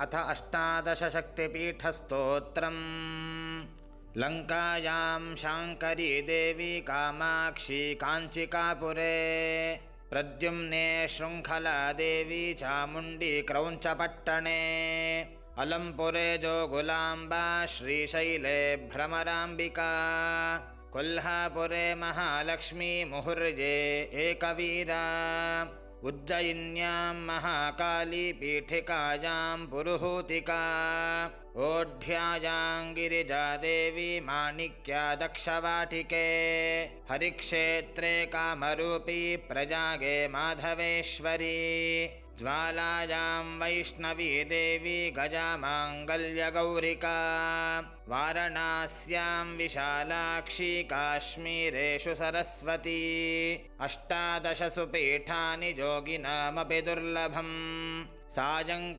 अथ 18 शक्तिपीठस्तोत्रम्। लङ्कायां शाङ्करी देवी कामाक्षी काञ्चिकापुरे, प्रद्युम्ने शृङ्खला देवी चामुण्डी क्रौञ्चपट्टणे, अलम्पुरे जोगुलाम्बा श्रीशैले भ्रमराम्बिका, कोल्हापुरे महालक्ष्मी मुहुर्ये एकवीरा, उज्जयिन्यां महाकाली पीठिकायां पुरुहूतिका, ओढ्यायां गिरिजा देवी माणिक्या दक्षवाटिके, हरिक्षेत्रे कामरूपी प्रजागे माधवेश्वरी, ज्वालायां वैष्णवी देवी गजामाङ्गल्यगौरिका, वारणास्यां विशालाक्षी काश्मीरेषु सरस्वती, 18 पीठानि योगिनामपि दुर्लभम्। सायं